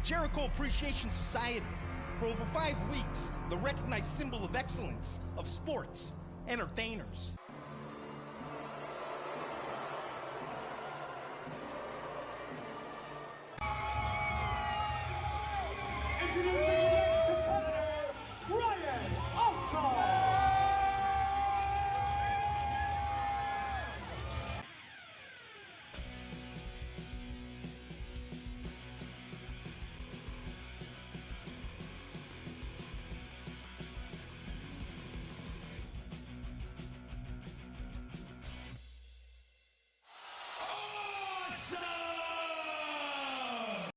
Jericho Appreciation Society. For over 5 weeks, the recognized symbol of excellence of sports entertainers. Introducing the next competitor, Bryan Awesome!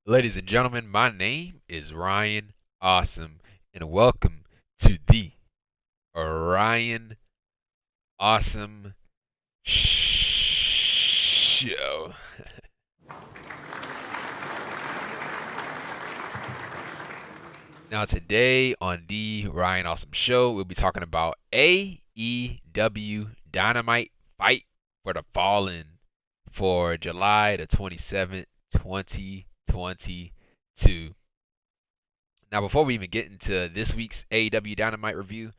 Ladies and gentlemen, my name is Ryan Awesome, and welcome to the Ryan Awesome Show. Now today on the Ryan Awesome Show, we'll be talking about AEW Dynamite Fight for the Fallen for July the 27th, 2022. Now, before we even get into this week's AEW Dynamite review,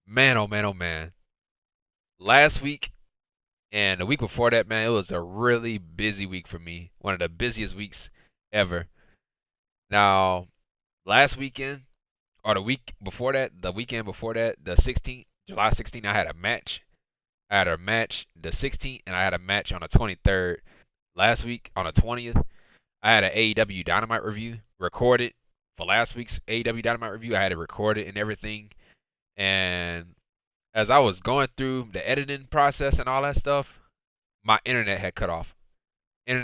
man, oh man, oh man. Last week and the week before that, man, it was a really busy week for me. One of the busiest weeks ever. Now, last weekend, or the weekend before that, the 16th, July 16th, I had a match. I had a match the 16th, and I had a match on the 23rd. Last week, on the 20th, I had an AEW Dynamite review recorded for last week's AEW Dynamite review. I had it recorded and everything. And as I was going through the editing process and all that stuff, my internet had cut off. And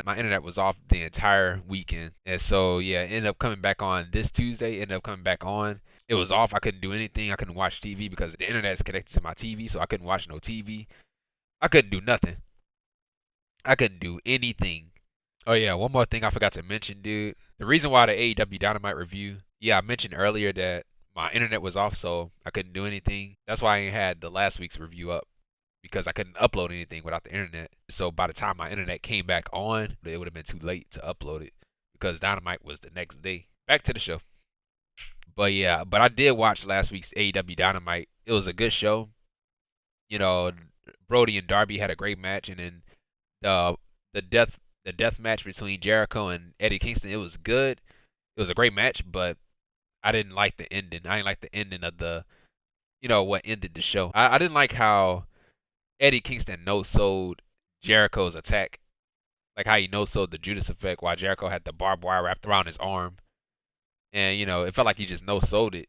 my internet was off the entire weekend. And so, yeah, it ended up coming back on this Tuesday. It was off. I couldn't do anything. I couldn't watch TV because the internet is connected to my TV, so I couldn't watch no TV. I couldn't do nothing. I couldn't do anything. Oh, yeah, one more thing I forgot to mention, dude. The reason why the AEW Dynamite review, I mentioned earlier that my internet was off, so I couldn't do anything. That's why I ain't had the last week's review up, because I couldn't upload anything without the internet. So by the time my internet came back on, it would have been too late to upload it because Dynamite was the next day. Back to the show. But yeah, I did watch last week's AEW Dynamite. It was a good show. You know, Brody and Darby had a great match, and then the death match between Jericho and Eddie Kingston, it was good. It was a great match, but I didn't like the ending. I didn't like the ending of what ended the show. I didn't like how Eddie Kingston no-sold Jericho's attack. Like how he no-sold the Judas effect while Jericho had the barbed wire wrapped around his arm. And, it felt like he just no-sold it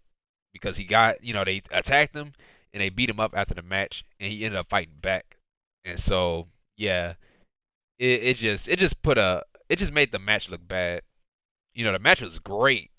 because he got, they attacked him and they beat him up after the match and he ended up fighting back. And so, yeah, it just made the match look bad. The match was great,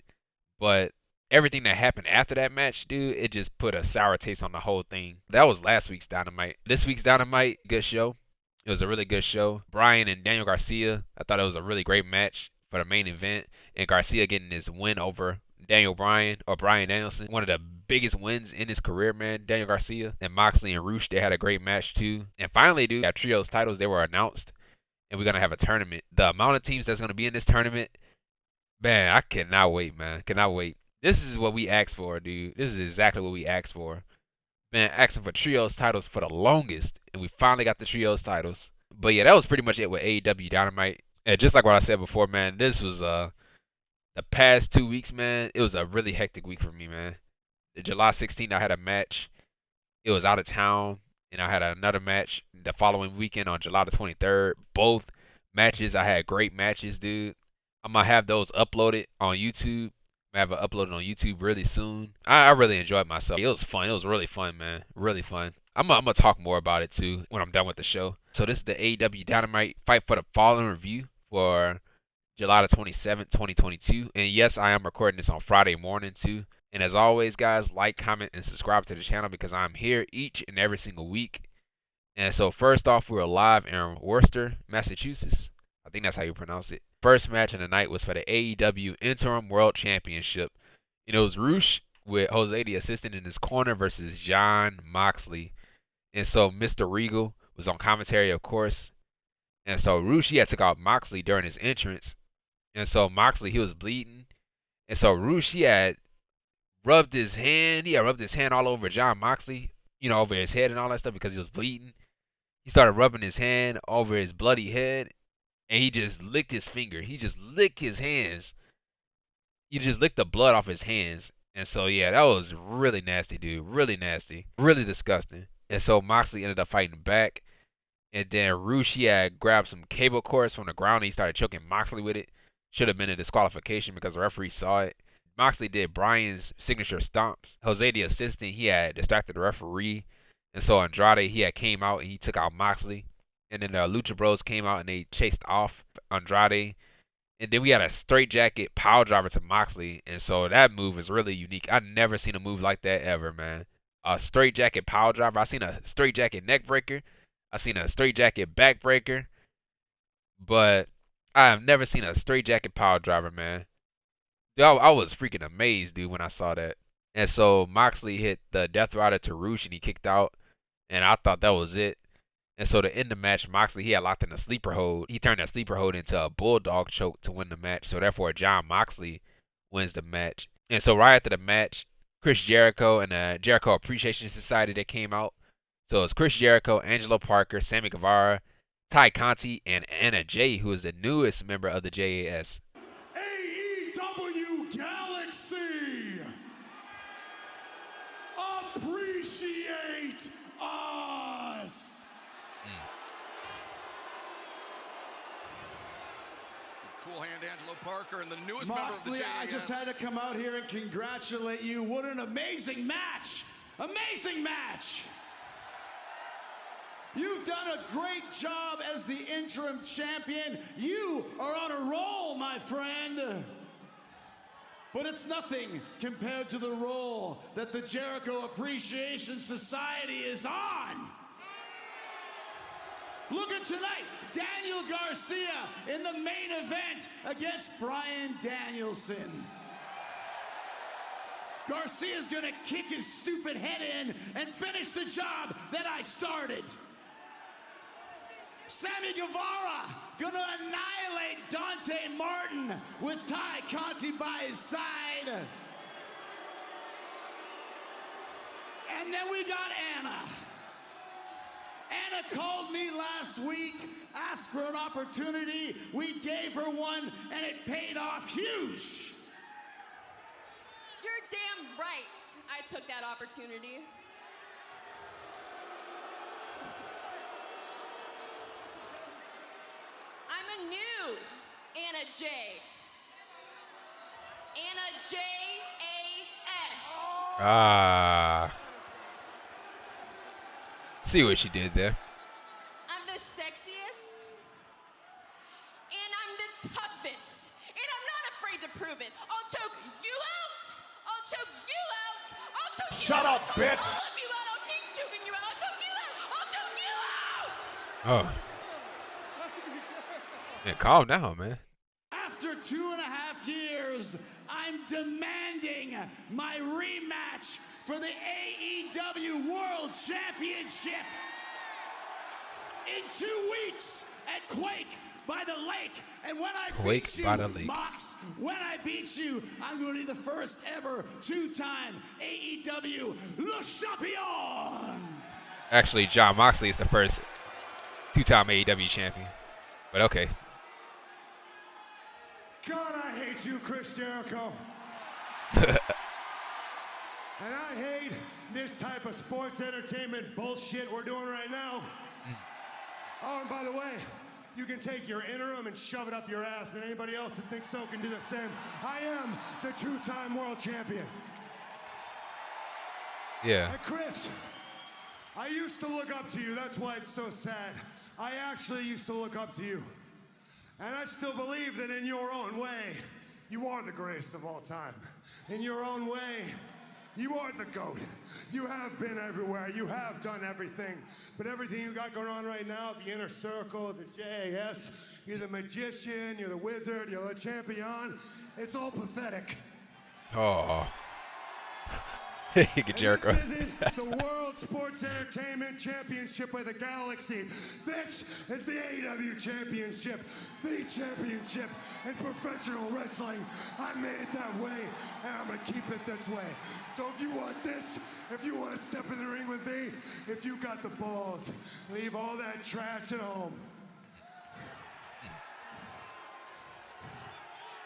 but everything that happened after that match, dude, it just put a sour taste on the whole thing. That was last week's Dynamite. This week's Dynamite, good show. It was a really good show. Bryan and Daniel Garcia, I thought it was a really great match for the main event. And Garcia getting his win over Bryan Danielson. One of the biggest wins in his career, man, Daniel Garcia. And Moxley and Roosh, they had a great match too. And finally, dude, at Trios Titles, they were announced. And we're going to have a tournament. The amount of teams that's going to be in this tournament, man, I cannot wait, man. Cannot wait. This is what we asked for, dude. This is exactly what we asked for. Man, asking for Trios titles for the longest, and we finally got the Trios titles. But yeah, that was pretty much it with AEW Dynamite. And just like what I said before, man, this was the past 2 weeks, man. It was a really hectic week for me, man. The July 16th, I had a match. It was out of town, and I had another match the following weekend on July the 23rd. Both matches, I had great matches, dude. I'm gonna have those uploaded on YouTube. I have it uploaded on YouTube really soon. I really enjoyed myself. It was fun. It was really fun, man. Really fun. I'm gonna talk more about it too when I'm done with the show. So this is the AEW Dynamite Fight for the Fallen review for July the 27th, 2022. And yes, I am recording this on Friday morning too. And as always, guys, like, comment, and subscribe to the channel because I'm here each and every single week. And so first off, we're live in Worcester, Massachusetts. I think that's how you pronounce it. First match of the night was for the AEW Interim World Championship. It was Roosh with Jose the assistant in his corner versus Jon Moxley. And so Mr. Regal was on commentary, of course. And so Roosh, he had took out Moxley during his entrance. And so Moxley, he was bleeding. And so Roosh, he had rubbed his hand. He had rubbed his hand all over Jon Moxley, over his head and all that stuff because he was bleeding. He started rubbing his hand over his bloody head, and he just licked his finger. He just licked his hands. He just licked the blood off his hands. And so, yeah, that was really nasty, dude. Really nasty. Really disgusting. And so Moxley ended up fighting back. And then Roosh, he had grabbed some cable cords from the ground and he started choking Moxley with it. Should have been a disqualification because the referee saw it. Moxley did Bryan's signature stomps. Jose, the assistant, he had distracted the referee. And so Andrade, he had came out and he took out Moxley. And then the Lucha Bros came out and they chased off Andrade. And then we had a straight jacket power driver to Moxley. And so that move is really unique. I've never seen a move like that ever, man. A straight jacket power driver. I've seen a straight jacket neck breaker. I've seen a straight jacket back breaker. But I have never seen a straight jacket power driver, man. Dude, I was freaking amazed, dude, when I saw that. And so Moxley hit the Death Rider to Roosh and he kicked out. And I thought that was it. And so to end the match, Moxley, he had locked in a sleeper hold. He turned that sleeper hold into a bulldog choke to win the match. So therefore, Jon Moxley wins the match. And so right after the match, Chris Jericho and the Jericho Appreciation Society that came out. So it's Chris Jericho, Angelo Parker, Sammy Guevara, Tay Conti, and Anna Jay, who is the newest member of the JAS. AEW Galaxy! Appreciate us! Cool hand, Angelo Parker, and the newest Moxley, member of the JAS. I just had to come out here and congratulate you. What an amazing match! Amazing match! You've done a great job as the interim champion. You are on a roll, my friend. But it's nothing compared to the role that the Jericho Appreciation Society is on. Look at tonight, Daniel Garcia in the main event against Bryan Danielson. Garcia's gonna kick his stupid head in and finish the job that I started. Sammy Guevara gonna annihilate Dante Martin with Tay Conti by his side. And then we got Anna. Anna called me last week, asked for an opportunity. We gave her one, and it paid off huge. You're damn right I took that opportunity. I'm a new Anna J. Anna J-A-S. Ah. See what she did there. I'm the sexiest, and I'm the toughest, and I'm not afraid to prove it. I'll choke you out. I'll choke you out. I'll choke you Shut out. up, bitch. All of you out. I'll keep choking you out. I'll choke you out. I'll choke you out. Oh. Yeah, calm down, man. After 2.5 years, I'm demanding my rematch for the AEW World Championship in 2 weeks at Quake by the Lake. And when I Quake beat by you, the Lake. Mox, when I beat you, I'm going to be the first ever 2-time AEW Le Champion. Actually, Jon Moxley is the first 2-time AEW champion. But okay. God, I hate you, Chris Jericho. And I hate this type of sports entertainment bullshit we're doing right now. Oh, and by the way, you can take your interim and shove it up your ass, and anybody else that thinks so can do the same. I am the 2-time world champion. Yeah. And Chris, I used to look up to you. That's why it's so sad. I actually used to look up to you. And I still believe that in your own way, you are the greatest of all time. In your own way, you are the GOAT. You have been everywhere. You have done everything. But everything you got going on right now, the inner circle, the JAS, you're the magician, you're the wizard, you're the champion. It's all pathetic. Oh. Get Jericho. This isn't the World Sports Entertainment Championship of the Galaxy. This is the AEW Championship, the championship in professional wrestling. I made it that way, and I'm going to keep it this way. So if you want this, if you want to step in the ring with me, if you got the balls, leave all that trash at home.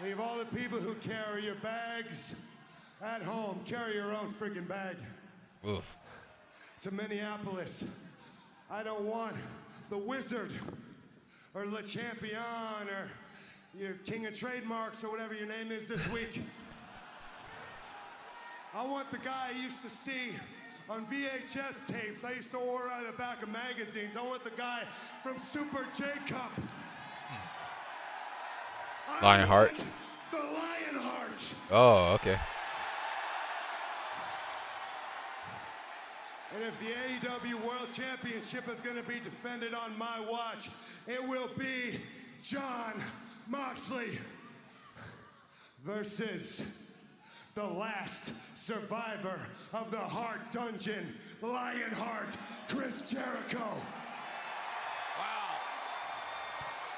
Leave all the people who carry your bags at home. Carry your own freaking bag. Oof. To Minneapolis. I don't want the Wizard or Le Champion or your King of Trademarks or whatever your name is this week. I want the guy I used to see on VHS tapes. I used to order out of the back of magazines. I want the guy from Super J-Cup. Lionheart. The Lionheart. Oh, okay. And if the AEW World Championship is going to be defended on my watch, it will be Jon Moxley versus the last survivor of the Heart Dungeon, Lionheart, Chris Jericho. Wow.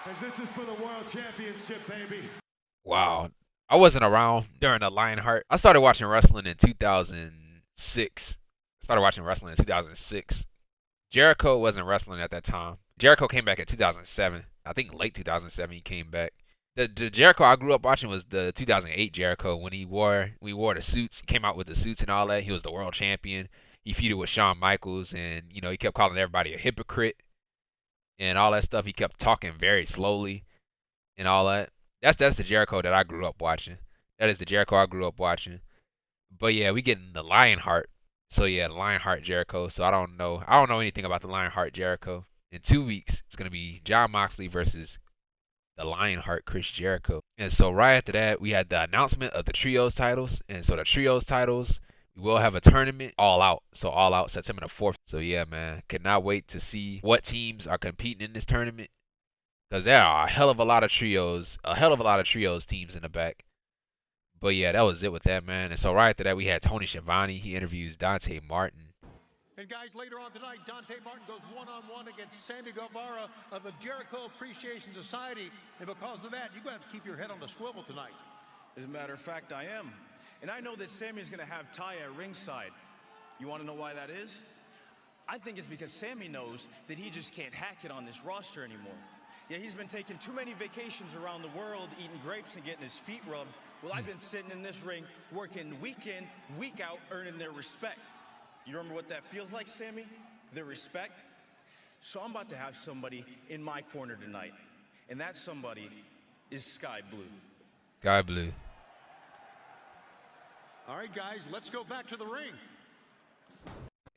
Because this is for the World Championship, baby. Wow. I wasn't around during the Lionheart. I started watching wrestling in 2006. Jericho wasn't wrestling at that time. Jericho came back in 2007. I think late 2007 he came back. The Jericho I grew up watching was the 2008 Jericho when we wore the suits. He came out with the suits and all that. He was the world champion. He feuded with Shawn Michaels, and he kept calling everybody a hypocrite and all that stuff. He kept talking very slowly and all that. That's the Jericho that I grew up watching. That is the Jericho I grew up watching. But yeah, we getting the Lionheart. So yeah, the Lionheart Jericho. So I don't know anything about the Lionheart Jericho. In 2 weeks, it's gonna be Jon Moxley versus the Lionheart Chris Jericho. And so right after that, we had the announcement of the Trios titles. And so the Trios titles, we will have a tournament, All Out. So All Out, September the 4th. So yeah, man, cannot wait to see what teams are competing in this tournament. Because there are a hell of a lot of trios teams in the back. But yeah, that was it with that, man. And so right after that, we had Tony Schiavone. He interviews Dante Martin. And guys, later on tonight, Dante Martin goes one-on-one against Sammy Guevara of the Jericho Appreciation Society. And because of that, you're going to have to keep your head on the swivel tonight. As a matter of fact, I am. And I know that Sammy's going to have Ty at ringside. You want to know why that is? I think it's because Sammy knows that he just can't hack it on this roster anymore. Yeah, he's been taking too many vacations around the world, eating grapes and getting his feet rubbed. Well, I've been sitting in this ring, working week in, week out, earning their respect. You remember what that feels like, Sammy? Their respect? So I'm about to have somebody in my corner tonight. And that somebody is Skye Blue. Skye Blue. All right, guys, let's go back to the ring.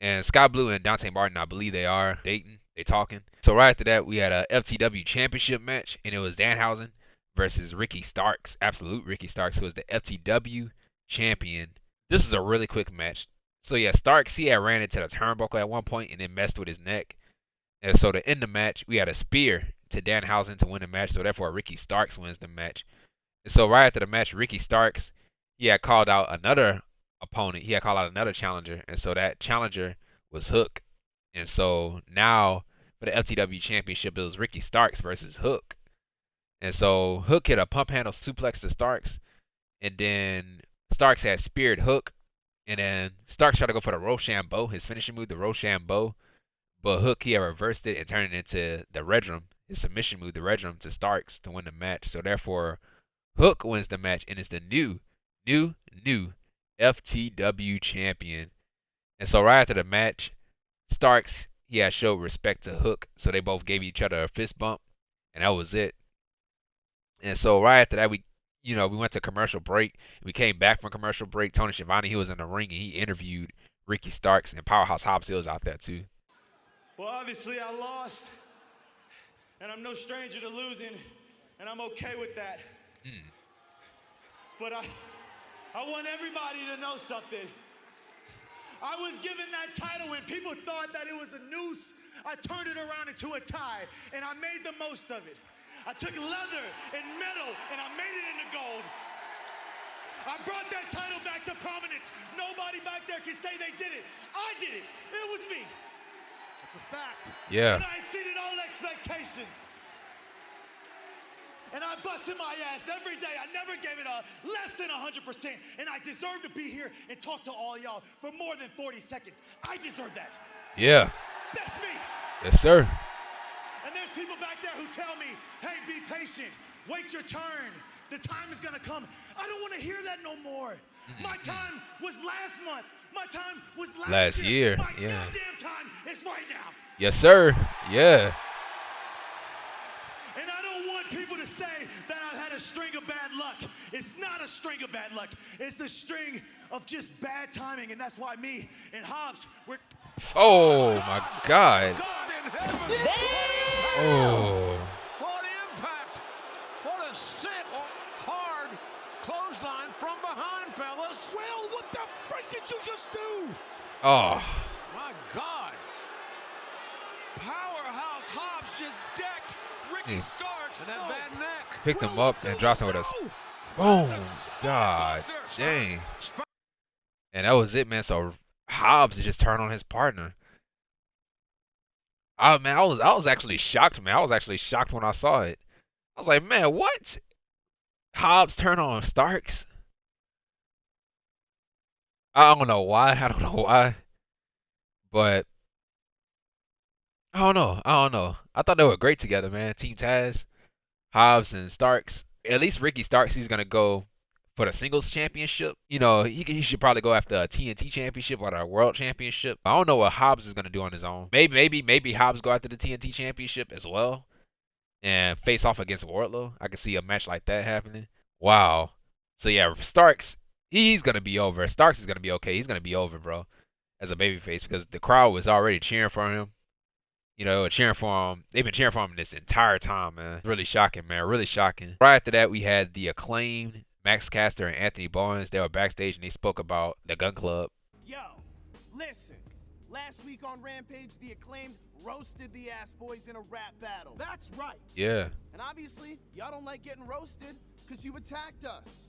And Skye Blue and Dante Martin, I believe they are dating. They talking. So right after that, we had a FTW Championship match, and it was Danhausen versus Ricky Starks. Absolute Ricky Starks, who was the FTW champion. This is a really quick match. So yeah, Starks, he had ran into the turnbuckle at one point and then messed with his neck. And so to end the match, we had a spear to Danhausen to win the match. So therefore, Ricky Starks wins the match. And so right after the match, Ricky Starks, he had called out another opponent. He had called out another challenger. And so that challenger was Hook. And so now for the FTW Championship, it was Ricky Starks versus Hook. And so Hook hit a pump handle suplex to Starks. And then Starks had speared Hook. And then Starks tried to go for the Rochambeau, his finishing move, the Rochambeau. But Hook, he had reversed it and turned it into the Redrum, his submission move, the Redrum to Starks to win the match. So therefore, Hook wins the match and is the new FTW champion. And so right after the match, Starks, he had showed respect to Hook. So they both gave each other a fist bump. And that was it. And so right after that, we went to commercial break. We came back from commercial break. Tony Schiavone, he was in the ring, and he interviewed Ricky Starks, and Powerhouse Hobbs, he was out there too. Well, obviously I lost, and I'm no stranger to losing, and I'm okay with that. But I want everybody to know something. I was given that title when people thought that it was a noose. I turned it around into a tie, and I made the most of it. I took leather and metal, and I made it into gold. I brought that title back to prominence it. Nobody back there can say they did it. I did it. It was me. It's a fact. Yeah. And I exceeded all expectations. And I busted my ass every day. I never gave it a less than 100%. And I deserve to be here and talk to all y'all for more than 40 seconds. I deserve that. Yeah. That's me. Yes, sir. And there's people back there who tell me, hey, be patient. Wait your turn. The time is going to come. I don't want to hear that no more. My time was last month. My time was last year. My Yeah. goddamn time is right now. Yes, sir. Yeah. And I don't want people to say that I've had a string of bad luck. It's not a string of bad luck. It's a string of just bad timing. And that's why me and Hobbs, we're... Oh, my God. God in heaven. Oh. What impact. What a sick, hard clothesline from behind, fellas. Well, what the frick did you just do? Oh. My God. Powerhouse Hobbs just decked Ricky Starks. And that bad neck. Picked him up and dropped him with us. Boom. God dang. And that was it, man. So Hobbs just turned on his partner. Man, I was actually shocked, man. I was actually shocked when I saw it. I was like, man, what? Hobbs turned on Starks? I don't know why. But I don't know. I thought they were great together, man. Team Taz, Hobbs and Starks. At least Ricky Starks, he's gonna go for the singles championship. You know, he should probably go after a TNT championship or a world championship. I don't know what Hobbs is gonna do on his own. Maybe Hobbs go after the TNT championship as well and face off against Wardlow. I can see a match like that happening. Wow. So yeah, Starks, he's gonna be over. Starks is gonna be okay. He's gonna be over, bro, as a babyface because the crowd was already cheering for him. You know, cheering for him. They've been cheering for him this entire time, man. Really shocking, man. Really shocking. Right after that, we had the Acclaimed, Max Caster and Anthony Bowens. They were backstage and they spoke about the Gun Club. Yo, listen. Last week on Rampage, the Acclaimed roasted the Ass Boys in a rap battle. That's right. Yeah. And obviously, y'all don't like getting roasted because you attacked us.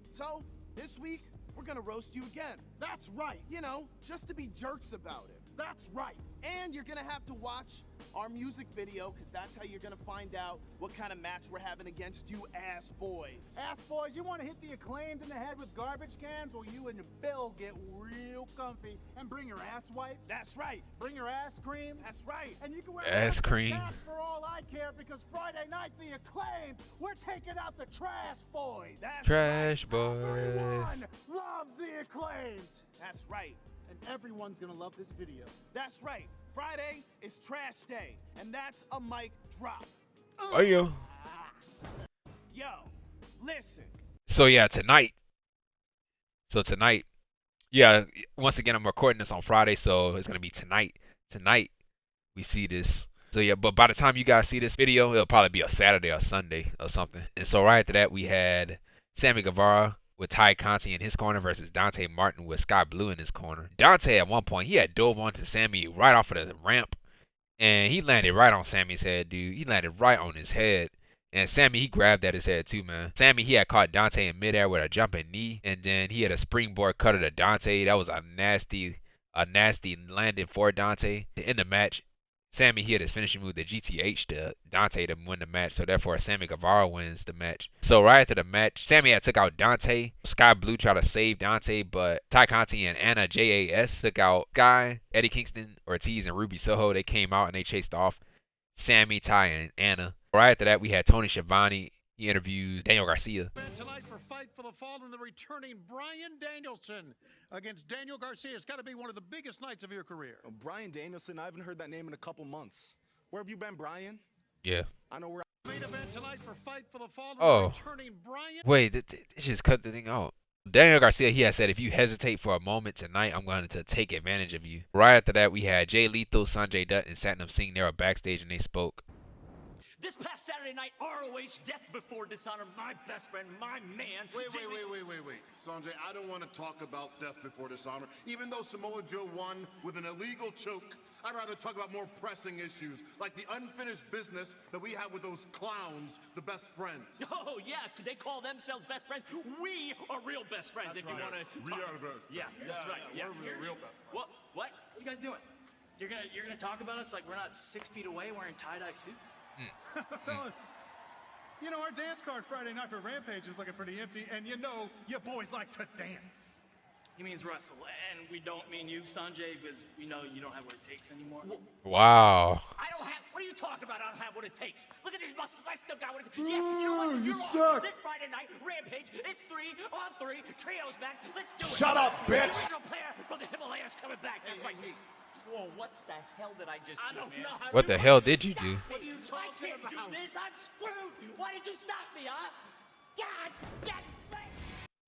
So, this week, we're gonna roast you again. That's right. You know, just to be jerks about it. That's right. And you're gonna have to watch our music video, because that's how you're gonna find out what kind of match we're having against you Ass Boys. Ass Boys, you want to hit the Acclaimed in the head with garbage cans, or you and Bill get real comfy and bring your ass wipe? That's right. Bring your ass cream? That's right. And you can wear Ass cream. chaps for all I care, because Friday night, the Acclaimed, we're taking out the Trash Boys. That's Trash right. Boys. Everyone loves the Acclaimed. That's right. And everyone's gonna love this video. That's right. Friday is Trash Day, and that's a mic drop. Oh, yo. Yo, listen. So yeah, tonight. Yeah, once again, I'm recording this on Friday, so it's gonna be tonight. Tonight, we see this. So yeah, but by the time you guys see this video, it'll probably be a Saturday or Sunday or something. And so right after that, we had Sammy Guevara with Tay Conti in his corner versus Dante Martin with Skye Blue in his corner. Dante, at one point, he had dove onto Sammy right off of the ramp, and he landed right on Sammy's head, dude. He landed right on his head. And Sammy, he grabbed at his head too, man. Sammy, he had caught Dante in midair with a jumping knee, and then he had a springboard cutter to Dante. That was a nasty landing for Dante to end the match. Sammy, he had his finishing move, the GTH, to Dante to win the match. So therefore, Sammy Guevara wins the match. So right after the match, Sammy had took out Dante. Skye Blue tried to save Dante, but Tay Conti and Anna JAS took out Skye, Eddie Kingston, Ortiz, and Ruby Soho. They came out and they chased off Sammy, Ty, and Anna. Right after that, we had Tony Schiavone. He interviews Daniel Garcia. Tonight for Fight for the Fallen, the returning Bryan Danielson against Daniel Garcia. It's got to be one of the biggest nights of your career. Bryan Danielson, I haven't heard that name in a couple months. Where have you been, Bryan? Yeah. I know where. Main event tonight for Fight for the Fallen, Oh. the returning Bryan. Wait, they just cut the thing out. Daniel Garcia, he had said, if you hesitate for a moment tonight, I'm going to take advantage of you. Right after that, we had Jay Lethal, Sonjay Dutt, and Satnam Singh. They were backstage and they spoke. This past Saturday night, ROH Death Before Dishonor, my best friend, my man. Wait. Sonjay, I don't want to talk about Death Before Dishonor. Even though Samoa Joe won with an illegal choke I'd rather talk about more pressing issues, like the unfinished business that we have with those clowns, the best friends. Oh, yeah, they call themselves best friends. We are real best friends, That's if you right. want to. We are the best friends. Yeah, that's right. Yeah, we're real best friends. What? What are you guys doing? You're gonna talk about us like we're not 6 feet away wearing tie-dye suits? Fellas, you know, our dance card Friday night for Rampage is looking pretty empty, and you know you boys like to dance. He means wrestle, and we don't mean you, Sonjay, because we know you don't have what it takes anymore. Wow. I don't have. What are you talking about? I don't have what it takes. Look at these muscles. I still got what it takes. Ooh, Yeah, you know what? you You're suck. on. This Friday night, Rampage. It's 3-on-3 trios match. Let's do it. Shut up, bitch. The original player from the Himalayas coming back. That's right. Whoa, what the hell did I just do, man? What the hell did you do? What are you I talking can't about? do this. I'm screwed. Why did you stop me, huh? God, God.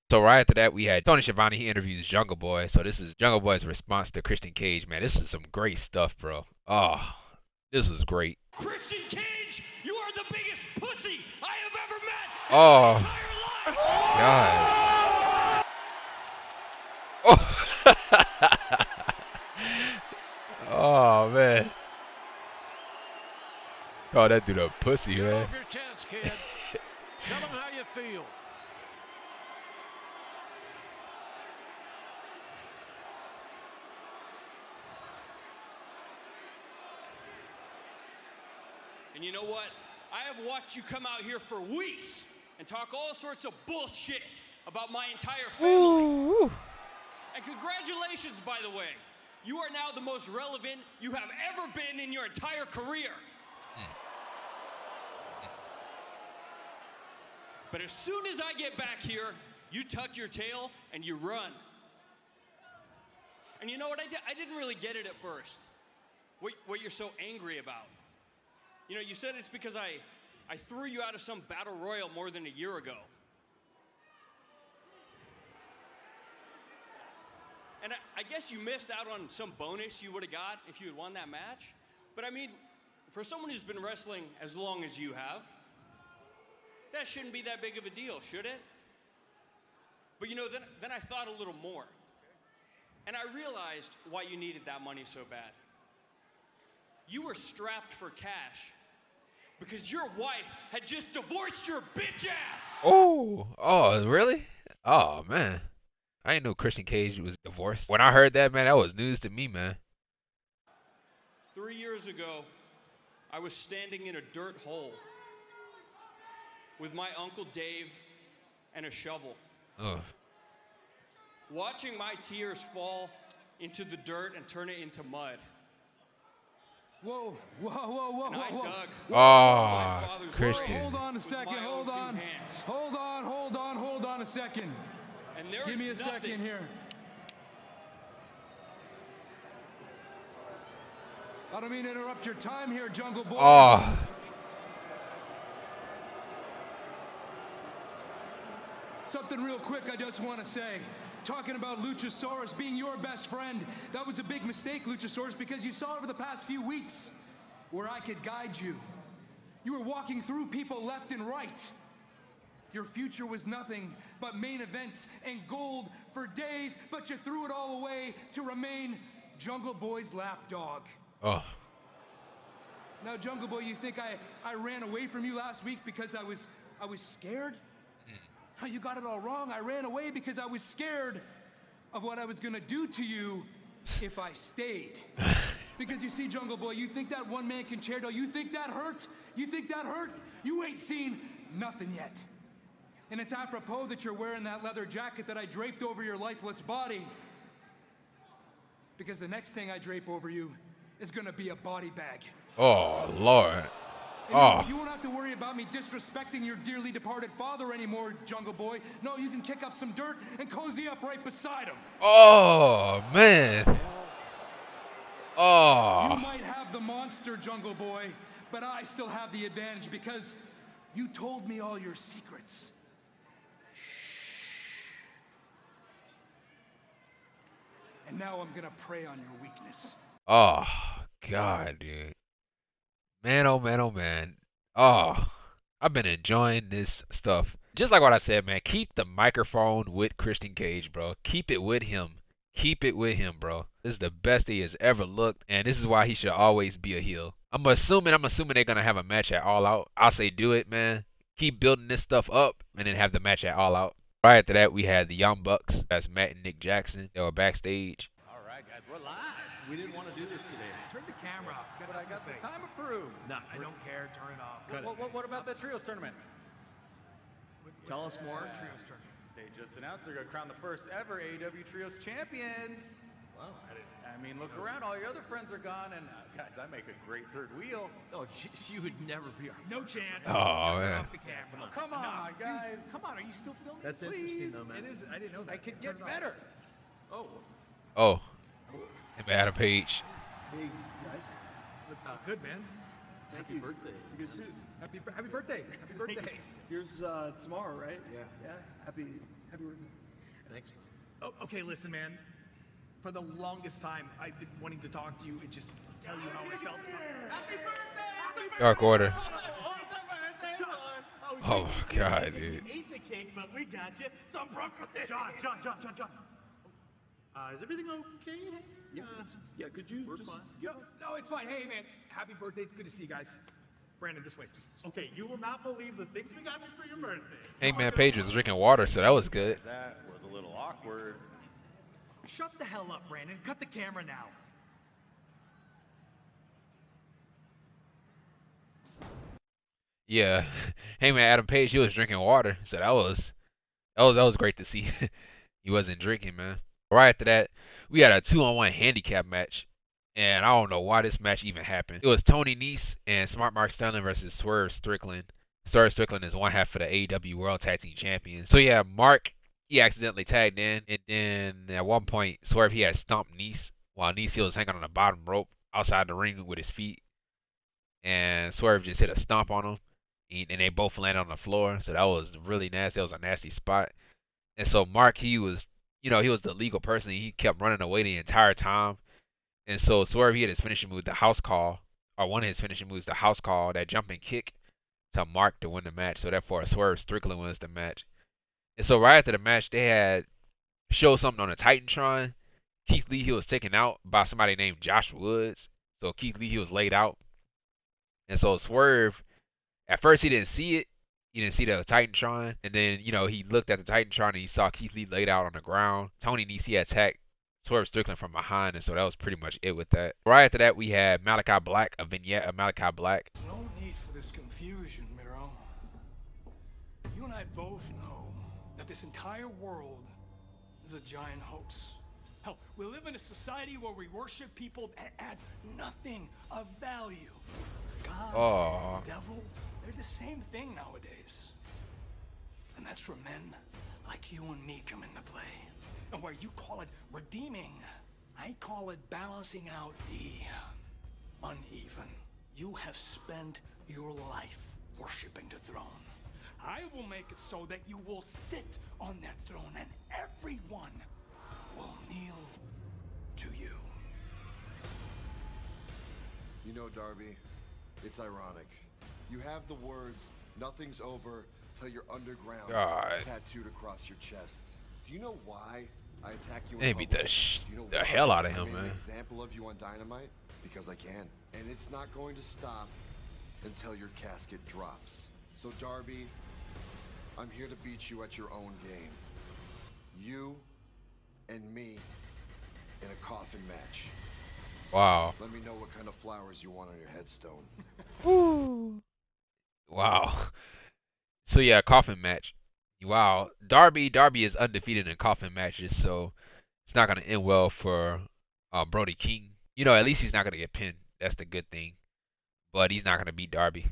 So right after that, we had Tony Schiavone. He interviews Jungle Boy. So this is Jungle Boy's response to Christian Cage. Man, this is some great stuff, bro. Oh, this was great. Christian Cage, you are the biggest pussy I have ever met Oh, in my entire life. God. Oh, man. Oh, that dude a pussy, Get man. off your chest, kid. Tell them how you feel. And you know what? I have watched you come out here for weeks and talk all sorts of bullshit about my entire family. Ooh. And congratulations, by the way. You are now the most relevant you have ever been in your entire career. But as soon as I get back here, you tuck your tail and you run. And you know what? I didn't really get it at first. What you're so angry about. You know, you said it's because I threw you out of some battle royal more than a year ago. And I guess you missed out on some bonus you would have got if you had won that match. But I mean, for someone who's been wrestling as long as you have, that shouldn't be that big of a deal, should it? But you know, then I thought a little more. And I realized why you needed that money so bad. You were strapped for cash because your wife had just divorced your bitch ass. Oh, really? Oh, man. I didn't know Christian Cage was divorced. When I heard that, man, that was news to me, man. 3 years ago, I was standing in a dirt hole with my Uncle Dave and a shovel. Ugh. Watching my tears fall into the dirt and turn it into mud. Whoa, whoa, whoa, whoa, And I whoa. dug Oh, my father's Christian. grave Hold on a with second, my hold own two on. hands. Hold on a second. And there Give is me a nothing second here. I don't mean to interrupt your time here, Jungle Boy. Oh, Something real quick I just want to say. Talking about Luchasaurus being your best friend, that was a big mistake, Luchasaurus, because you saw over the past few weeks where I could guide you. You were walking through people left and right. Your future was nothing but main events and gold for days, but you threw it all away to remain Jungle Boy's lapdog. oh. Now, Jungle Boy, you think I ran away from you last week because I was scared? How you got it all wrong. I ran away because I was scared of what I was gonna do to you if I stayed. Because you see, Jungle Boy, you think that one-man concerto, you think that hurt? You think that hurt? You ain't seen nothing yet. And it's apropos that you're wearing that leather jacket that I draped over your lifeless body. Because the next thing I drape over you is gonna be a body bag. Oh, Lord. And Oh. you won't have to worry about me disrespecting your dearly departed father anymore, Jungle Boy. No, you can kick up some dirt and cozy up right beside him. Oh, man. You Oh. might have the monster, Jungle Boy, but I still have the advantage because you told me all your secrets. And now I'm gonna prey on your weakness. Oh, God, dude. Man, oh, man, oh, man. Oh, I've been enjoying this stuff. Just like what I said, man, keep the microphone with Christian Cage, bro. Keep it with him. Keep it with him, bro. This is the best he has ever looked, and this is why he should always be a heel. I'm assuming they're gonna have a match at All Out. I'll say do it, man. Keep building this stuff up, and then have the match at All Out. Right after that, we had the Young Bucks. That's Matt and Nick Jackson. They were backstage. All right, guys, we're live. We didn't want to do this today. Turn the camera off. But I got the time approved. No, I don't care. Turn it off. What about that Trios tournament? Tell us more. Trios tournament. They just announced they're going to crown the first ever AEW Trios champions. Wow. I mean, look around. All your other friends are gone. And guys, I make a great third wheel. Oh, you would never be. No chance. Oh, Turn man. off the camera. Come on, guys. Come on. Are you still filming? That's Please. interesting, though, man. It is. I didn't know that. I could get better. Oh. Oh. And Adam Page. Hey, guys. Look good, man. Happy birthday. You get a suit. Happy birthday. Happy birthday. Here's tomorrow, right? Yeah. Happy birthday. Thanks. Oh, okay, listen, man. For the longest time, I've been wanting to talk to you and just tell you how I felt. Happy birthday! Dark Order. John. Oh my God, dude. We ate the cake, but we got you some Brooklyn. John. Is everything okay? Yeah, could you just... No, it's fine. Hey, man. Happy birthday. Good to see you guys. Brandon, this way. Just okay, you will not believe the things we got you for your birthday. Hangman Page was drinking water, so that was good. That was a little awkward. Shut the hell up, Brandon. Cut the camera now. Yeah, Hangman Adam Page, he was drinking water, so that was great to see. He wasn't drinking, man. Right after that, we had a 2-on-1 handicap match, and I don't know why this match even happened. It was Tony Nese and Smart Mark Sterling versus Swerve Strickland. Swerve Strickland is one half of the AEW World Tag Team Champions. So yeah, Mark, he accidentally tagged in, and then at one point, Swerve, he had stomped Nese, while Nese was hanging on the bottom rope outside the ring with his feet, and Swerve just hit a stomp on him, and they both landed on the floor. So that was really nasty. That was a nasty spot. And so Mark, he was the legal person. He kept running away the entire time. And so Swerve, he had his finishing move, the house call, or one of his finishing moves, the house call, that jumping kick to Mark to win the match. So therefore, Swerve Strickland wins the match. And so right after the match, they had showed something on the Titantron. Keith Lee, he was taken out by somebody named Josh Woods. So Keith Lee, he was laid out. And so Swerve, at first he didn't see it. He didn't see the Titantron. And then, he looked at the Titantron and he saw Keith Lee laid out on the ground. Tony Nese, he attacked Swerve Strickland from behind. And so that was pretty much it with that. Right after that, we had Malakai Black, a vignette of Malakai Black. There's no need for this confusion, Miro. You and I both know that this entire world is a giant hoax. Hell, we live in a society where we worship people that add nothing of value. God, the devil, they're the same thing nowadays. And that's where men like you and me come into play. And where you call it redeeming, I call it balancing out the uneven. You have spent your life worshiping the throne. I will make it so that you will sit on that throne and everyone will kneel to you. You know, Darby, it's ironic. You have the words, "Nothing's over till you're underground," tattooed across your chest. Do you know why I attack you? They beat the hell out of him, man. I made an example of you on Dynamite because I can, and it's not going to stop until your casket drops. So, Darby, I'm here to beat you at your own game. You and me in a coffin match. Wow. Let me know what kind of flowers you want on your headstone. Woo. Wow. So yeah, coffin match. Wow. Darby is undefeated in coffin matches, so it's not gonna end well for Brody King. At least he's not gonna get pinned. That's the good thing. But he's not gonna beat Darby.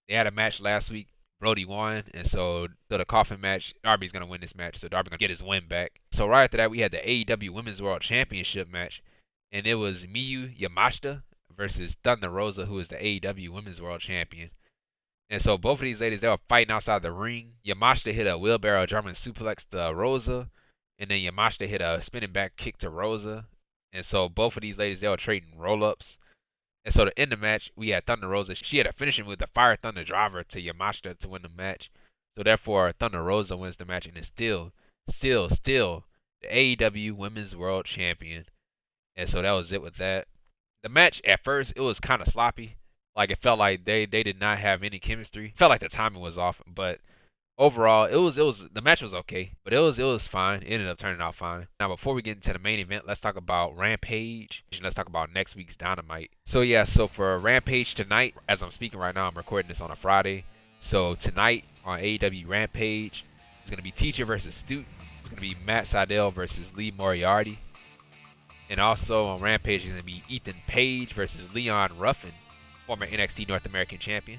They had a match last week. Brody won, and so the coffin match, Darby's gonna win this match, so Darby's gonna get his win back. So right after that, we had the AEW Women's World Championship match, and it was Miyu Yamashita versus Thunder Rosa, who is the AEW Women's World Champion. And so both of these ladies, they were fighting outside the ring. Yamashita hit a wheelbarrow German suplex to Rosa, and then Yamashita hit a spinning back kick to Rosa. And so both of these ladies, they were trading roll-ups. And so to end the match, we had Thunder Rosa. She had a finishing with the Fire Thunder Driver to Yamashita to win the match. So therefore, Thunder Rosa wins the match, and it's still the AEW Women's World Champion. And so that was it with that. The match at first, it was kind of sloppy. Like it felt like they did not have any chemistry. Felt like the timing was off, but overall, it was the match was okay, but it was fine. It ended up turning out fine. Now, before we get into the main event, let's talk about Rampage. Let's talk about next week's Dynamite. So yeah, so for Rampage tonight, as I'm speaking right now, I'm recording this on a Friday. So tonight on AEW Rampage, it's gonna be Teacher versus Student. It's gonna be Matt Sydal versus Lee Moriarty. And also on Rampage, it's gonna be Ethan Page versus Leon Ruffin, former NXT North American Champion.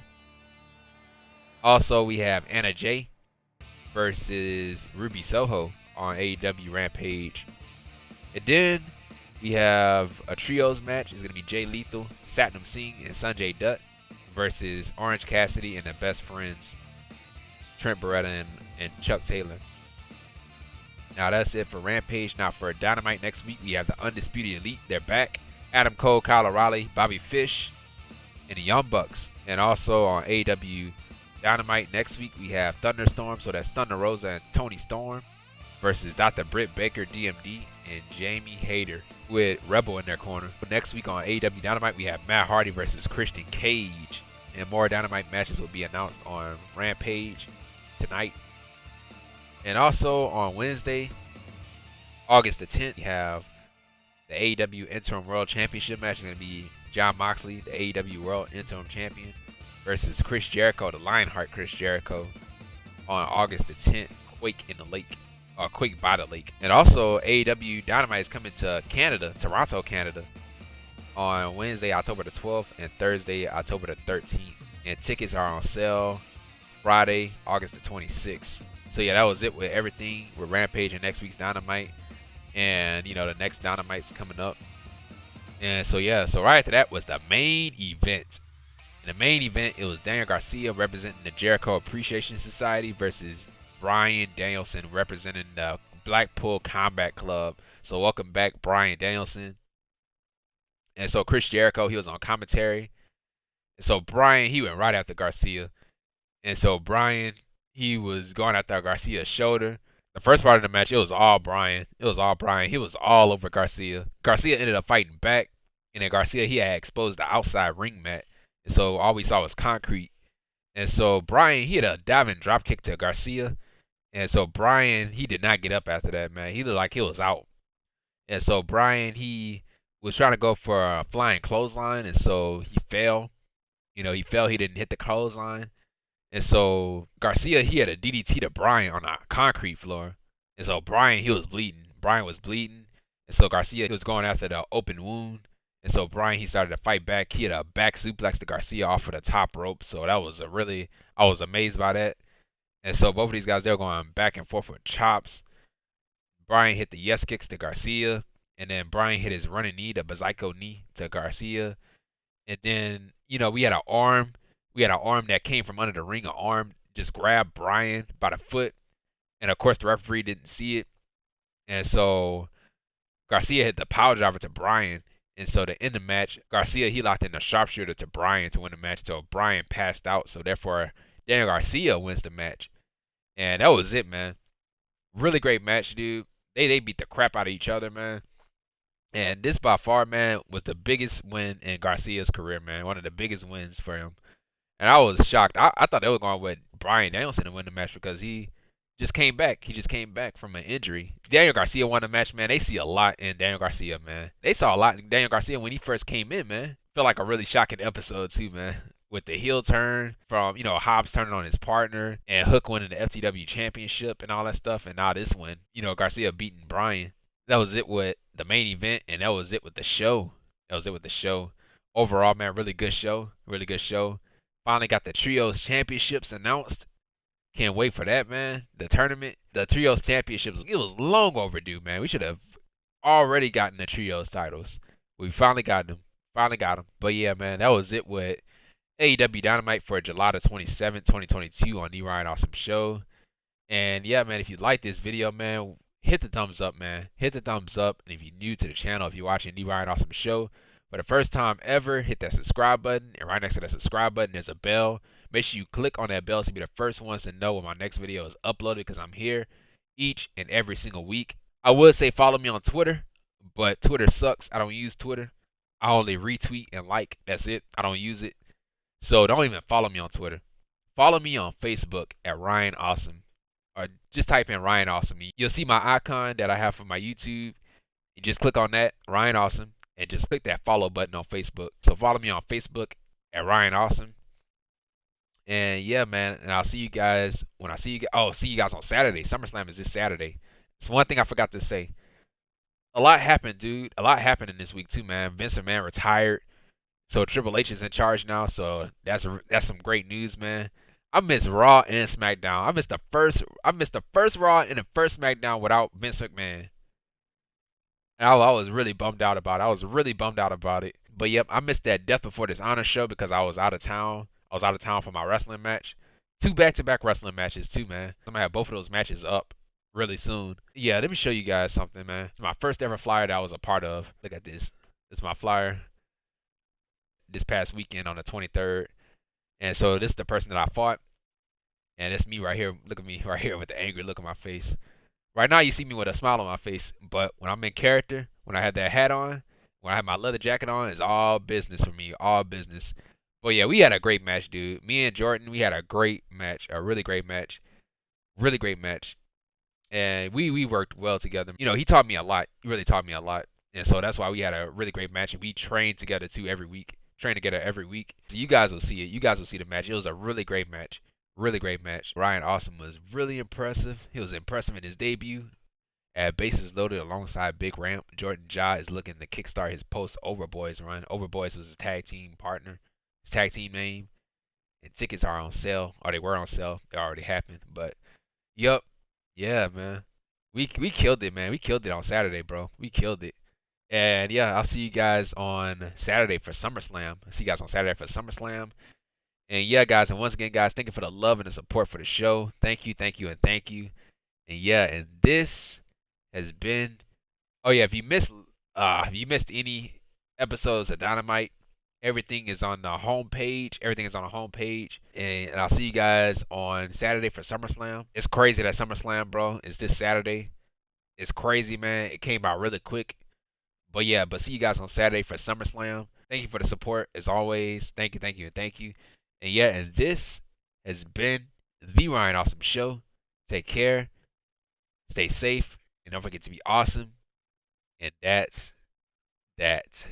Also, we have Anna Jay versus Ruby Soho on AEW Rampage. And then we have a trios match. It's going to be Jay Lethal, Satnam Singh, and Sonjay Dutt versus Orange Cassidy and the Best Friends, Trent Beretta and Chuck Taylor. Now, that's it for Rampage. Now, for Dynamite next week, we have the Undisputed Elite. They're back. Adam Cole, Kyle O'Reilly, Bobby Fish, and the Young Bucks. And also on AEW Dynamite next week, we have Thunderstorm, so that's Thunder Rosa and Tony Storm versus Dr. Britt Baker, DMD, and Jamie Hayter with Rebel in their corner. Next week on AEW Dynamite, we have Matt Hardy versus Christian Cage, and more Dynamite matches will be announced on Rampage tonight. And also on Wednesday, August the 10th, we have the AEW Interim World Championship match. It's going to be Jon Moxley, the AEW World Interim Champion, versus Chris Jericho, the Lionheart Chris Jericho, on August the 10th, Quake in the Lake, or Quake by the Lake. And also, AEW Dynamite is coming to Canada, Toronto, Canada, on Wednesday, October the 12th, and Thursday, October the 13th. And tickets are on sale Friday, August the 26th. So yeah, that was it with everything with Rampage and next week's Dynamite. And, you know, the next Dynamite's coming up. And so yeah, so right after that was the main event. In the main event, it was Daniel Garcia representing the Jericho Appreciation Society versus Bryan Danielson representing the Blackpool Combat Club. So welcome back, Bryan Danielson. And so Chris Jericho, he was on commentary. And so Bryan, he went right after Garcia. And so Bryan, he was going after Garcia's shoulder. The first part of the match, it was all Bryan. It was all Bryan. He was all over Garcia. Garcia ended up fighting back. And then Garcia, he had exposed the outside ring mat. And so all we saw was concrete. And so Bryan, he had a diving drop kick to Garcia. And so Bryan, he did not get up after that, man. He looked like he was out. And so Bryan, he was trying to go for a flying clothesline. And so he fell. You know, he fell. He didn't hit the clothesline. And so Garcia, he had a DDT to Bryan on a concrete floor. And so Bryan, he was bleeding. Bryan was bleeding. And so Garcia, he was going after the open wound. And so Bryan, he started to fight back. He had a back suplex to Garcia off of the top rope. So that was I was amazed by that. And so both of these guys, they were going back and forth with chops. Bryan hit the yes kicks to Garcia. And then Bryan hit his running knee, the Bazaico knee to Garcia. And then, you know, we had an arm. We had an arm that came from under the ring. An arm just grabbed Bryan by the foot. And, of course, the referee didn't see it. And so Garcia hit the power driver to Bryan. And so to end the match, Garcia, he locked in a sharpshooter to Bryan to win the match. So Bryan passed out. So, therefore, Daniel Garcia wins the match. And that was it, man. Really great match, dude. They beat the crap out of each other, man. And this, by far, man, was the biggest win in Garcia's career, man. One of the biggest wins for him. And I was shocked. I thought they were going with Bryan Danielson to win the match because he just came back. He just came back from an injury. Daniel Garcia won the match, man. They see a lot in Daniel Garcia, man. They saw a lot in Daniel Garcia when he first came in, man. Felt like a really shocking episode, too, man. With the heel turn from, you know, Hobbs turning on his partner and Hook winning the FTW Championship and all that stuff. And now this one, you know, Garcia beating Bryan. That was it with the main event, and that was it with the show. Overall, man, really good show. Really good show. Finally got the Trios Championships announced. Can't wait for that, man. The tournament, the Trios Championships, it was long overdue, man. We should have already gotten the Trios titles. We finally got them. But yeah, man, that was it with AEW Dynamite for July the 27th, 2022 on The Ryan Awesome Show. And yeah, man, if you like this video, man, hit the thumbs up, man. Hit the thumbs up. And if you're new to the channel, if you're watching The Ryan Awesome Show for the first time ever, hit that subscribe button. And right next to that subscribe button, there's a bell. Make sure you click on that bell to be the first ones to know when my next video is uploaded, because I'm here each and every single week I would say follow me on Twitter, but Twitter sucks. I don't use Twitter. I only retweet and like. That's it. I don't use it. So don't even follow me on Twitter. Follow me on Facebook at Ryan Awesome. Or just type in Ryan Awesome. You'll see my icon that I have for my YouTube. You just click on that, Ryan Awesome, and just click that follow button on Facebook. So follow me on Facebook at Ryan Awesome. And yeah, man, and I'll see you guys when I see you. Oh, see you guys on Saturday. SummerSlam is this Saturday. It's one thing I forgot to say. A lot happened, dude. A lot happened in this week too, man. Vince McMahon retired, so Triple H is in charge now. So that's some great news, man. I missed Raw and SmackDown. I missed the first Raw and the first SmackDown without Vince McMahon. And I was really bummed out about it. But yep, I missed that Death Before Dishonor show because I was out of town. I was out of town for my wrestling match. 2 back-to-back wrestling matches too, man. I'm gonna have both of those matches up really soon. Yeah, let me show you guys something, man. It's my first ever flyer that I was a part of. Look at this. This is my flyer this past weekend on the 23rd. And so this is the person that I fought. And it's me right here. Look at me right here with the angry look on my face. Right now you see me with a smile on my face. But when I'm in character, when I have that hat on, when I have my leather jacket on, it's all business for me. All business. But yeah, we had a great match, dude. Me and Jordan, we had a great match. A really great match. Really great match. And we worked well together. You know, he taught me a lot. He really taught me a lot. And so that's why we had a really great match. And we trained together too every week. Train together every week. So you guys will see it. You guys will see the match. It was a really great match. Really great match. Ryan Awesome was really impressive. He was impressive in his debut. At Bases Loaded alongside Big Ramp, Jordan Ja is looking to kickstart his post Overboys run. Overboys was his tag team partner. His tag team name. And tickets are on sale. Or they were on sale. They already happened. But, yup. Yeah, man. We killed it, man. We killed it on Saturday, bro. We killed it. And yeah, I'll see you guys on Saturday for SummerSlam. I'll see you guys on Saturday for SummerSlam. And yeah, guys, and once again, guys, thank you for the love and the support for the show. Thank you, thank you, and thank you. And yeah, and this has been. Oh yeah, if you missed any episodes of Dynamite, everything is on the homepage. Everything is on the homepage. And I'll see you guys on Saturday for SummerSlam. It's crazy that SummerSlam, bro, is this Saturday. It's crazy, man. It came out really quick. But yeah, see you guys on Saturday for SummerSlam. Thank you for the support, as always. Thank you, thank you, and thank you. And yeah, and this has been the Ryan Awesome Show. Take care. Stay safe. And don't forget to be awesome. And that's that.